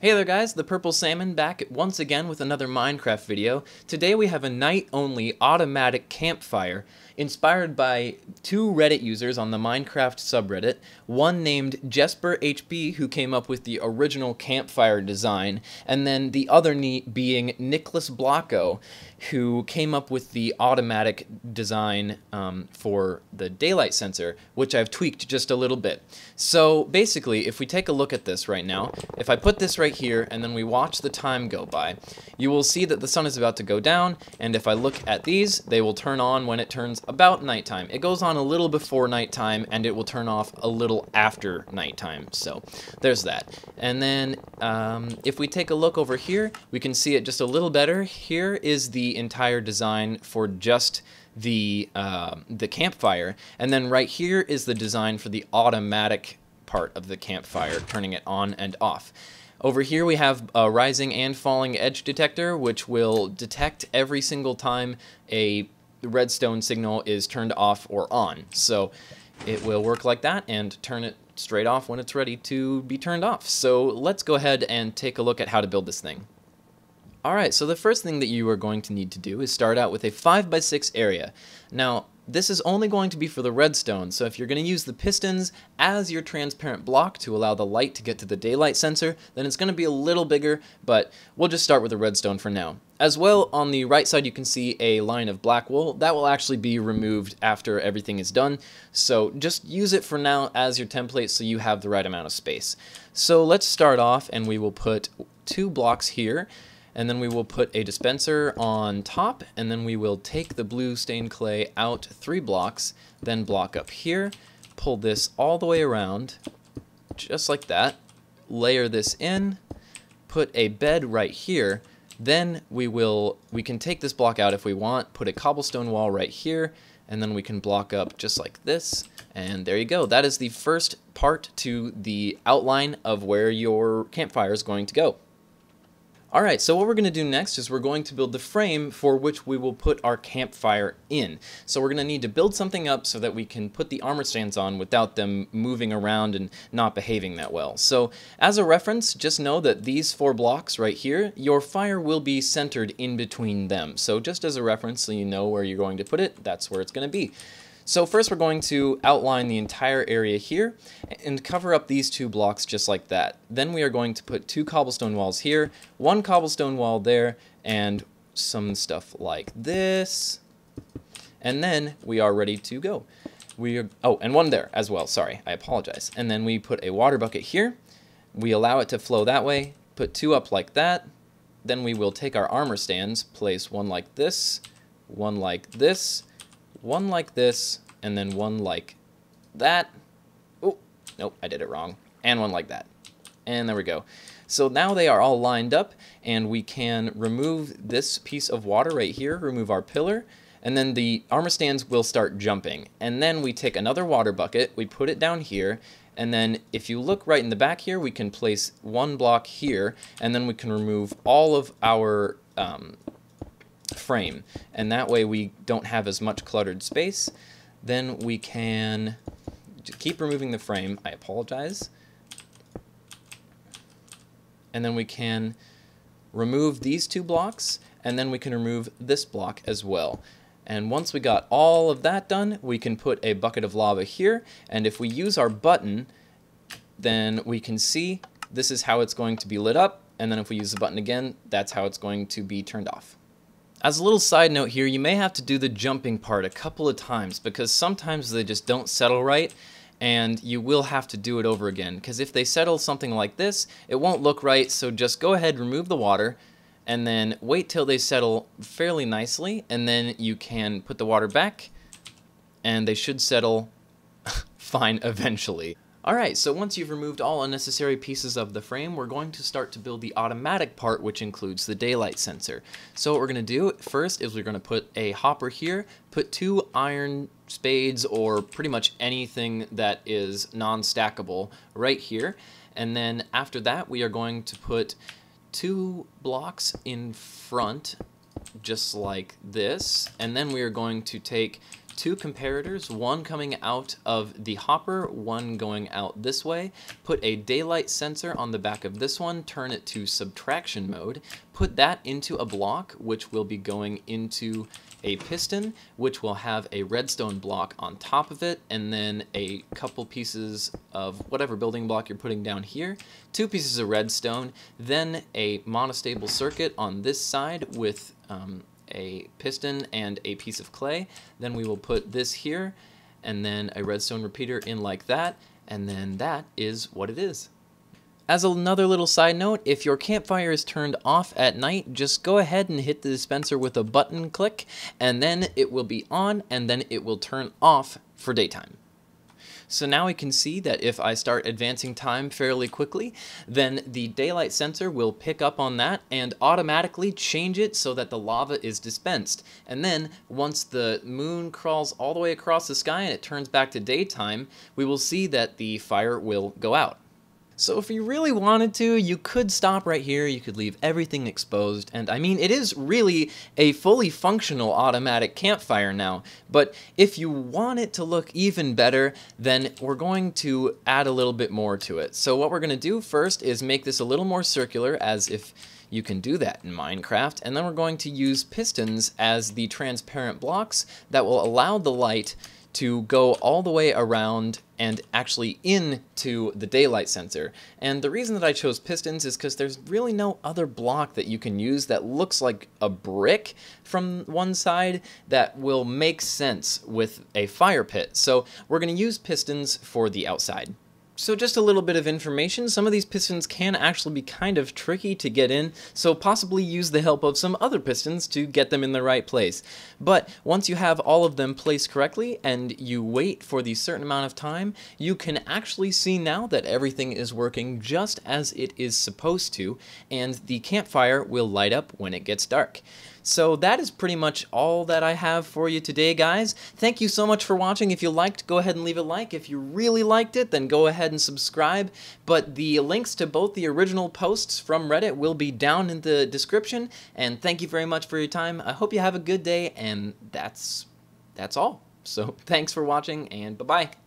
Hey there guys, ThePurpleSalmon back once again with another Minecraft video. Today we have a night-only automatic campfire inspired by two Reddit users on the Minecraft subreddit, one named JesterHB who came up with the original campfire design, and then the other being NiclasBlocko who came up with the automatic design for the daylight sensor, which I've tweaked just a little bit. So basically, if we take a look at this right now, if I put this right here and then we watch the time go by, you will see that the sun is about to go down, and if I look at these, they will turn on when it turns about nighttime. It goes on a little before nighttime and it will turn off a little after nighttime, so there's that. And then if we take a look over here, we can see it just a little better. Here is the entire design for just the campfire, and then right here is the design for the automatic part of the campfire, turning it on and off. Over here we have a rising and falling edge detector, which will detect every single time a redstone signal is turned off or on. So it will work like that and turn it straight off when it's ready to be turned off. So let's go ahead and take a look at how to build this thing. Alright, so the first thing that you are going to need to do is start out with a 5x6 area. Now, this is only going to be for the redstone, so if you're going to use the pistons as your transparent block to allow the light to get to the daylight sensor, then it's going to be a little bigger, but we'll just start with the redstone for now. As well, on the right side you can see a line of black wool. That will actually be removed after everything is done, so just use it for now as your template so you have the right amount of space. So let's start off and we will put 2 blocks here, and then we will put a dispenser on top, and then we will take the blue stained clay out 3 blocks, then block up here, pull this all the way around, just like that, layer this in, put a bed right here, then we can take this block out if we want, put a cobblestone wall right here, and then we can block up just like this, and there you go. That is the first part to the outline of where your campfire is going to go. Alright, so what we're going to do next is we're going to build the frame for which we will put our campfire in. So we're going to need to build something up so that we can put the armor stands on without them moving around and not behaving that well. So as a reference, just know that these 4 blocks right here, your fire will be centered in between them. So just as a reference so you know where you're going to put it, that's where it's going to be. So first we're going to outline the entire area here and cover up these 2 blocks just like that. Then we are going to put 2 cobblestone walls here, 1 cobblestone wall there, and some stuff like this. And then we are ready to go. Oh, and 1 there as well, sorry, I apologize. And then we put a water bucket here. We allow it to flow that way, put 2 up like that. Then we will take our armor stands, place 1 like this, 1 like this, 1 like this, and then 1 like that. Oh, nope, I did it wrong. And 1 like that. And there we go. So now they are all lined up, and we can remove this piece of water right here, remove our pillar, and then the armor stands will start jumping. And then we take another water bucket, we put it down here, and then if you look right in the back here, we can place 1 block here, and then we can remove all of our frame, and that way we don't have as much cluttered space. Then we can keep removing the frame, I apologize, and then we can remove these 2 blocks, and then we can remove this block as well. And once we got all of that done, we can put a bucket of lava here, and if we use our button, then we can see this is how it's going to be lit up, and then if we use the button again, that's how it's going to be turned off. As a little side note here, you may have to do the jumping part a couple of times because sometimes they just don't settle right, and you will have to do it over again, because if they settle something like this, it won't look right. So just go ahead, remove the water, and then wait till they settle fairly nicely, and then you can put the water back, and they should settle fine eventually. Alright, so once you've removed all unnecessary pieces of the frame, we're going to start to build the automatic part, which includes the daylight sensor. So what we're going to do first is we're going to put a hopper here, put 2 iron spades or pretty much anything that is non-stackable right here, and then after that we are going to put 2 blocks in front just like this, and then we are going to take two comparators, one coming out of the hopper, one going out this way. Put a daylight sensor on the back of this one, turn it to subtraction mode, put that into a block, which will be going into a piston, which will have a redstone block on top of it, and then a couple pieces of whatever building block you're putting down here, 2 pieces of redstone, then a monostable circuit on this side with a piston and a piece of clay. Then we will put this here, and then a redstone repeater in like that, and then that is what it is. As another little side note, if your campfire is turned off at night, just go ahead and hit the dispenser with a button click, and then it will be on, and then it will turn off for daytime. So now we can see that if I start advancing time fairly quickly, then the daylight sensor will pick up on that and automatically change it so that the lava is dispensed. And then once the moon crawls all the way across the sky and it turns back to daytime, we will see that the fire will go out. So if you really wanted to, you could stop right here, you could leave everything exposed, and I mean, it is really a fully functional automatic campfire now, but if you want it to look even better, then we're going to add a little bit more to it. So what we're going to do first is make this a little more circular, as if you can do that in Minecraft, and then we're going to use pistons as the transparent blocks that will allow the light to go all the way around and actually into the daylight sensor. And the reason that I chose pistons is because there's really no other block that you can use that looks like a brick from one side that will make sense with a fire pit. So we're going to use pistons for the outside. So just a little bit of information, some of these pistons can actually be kind of tricky to get in, so possibly use the help of some other pistons to get them in the right place. But once you have all of them placed correctly and you wait for the certain amount of time, you can actually see now that everything is working just as it is supposed to, and the campfire will light up when it gets dark. So that is pretty much all that I have for you today, guys. Thank you so much for watching. If you liked, go ahead and leave a like. If you really liked it, then go ahead and subscribe. But the links to both the original posts from Reddit will be down in the description. And thank you very much for your time. I hope you have a good day, and that's all. So thanks for watching, and bye-bye.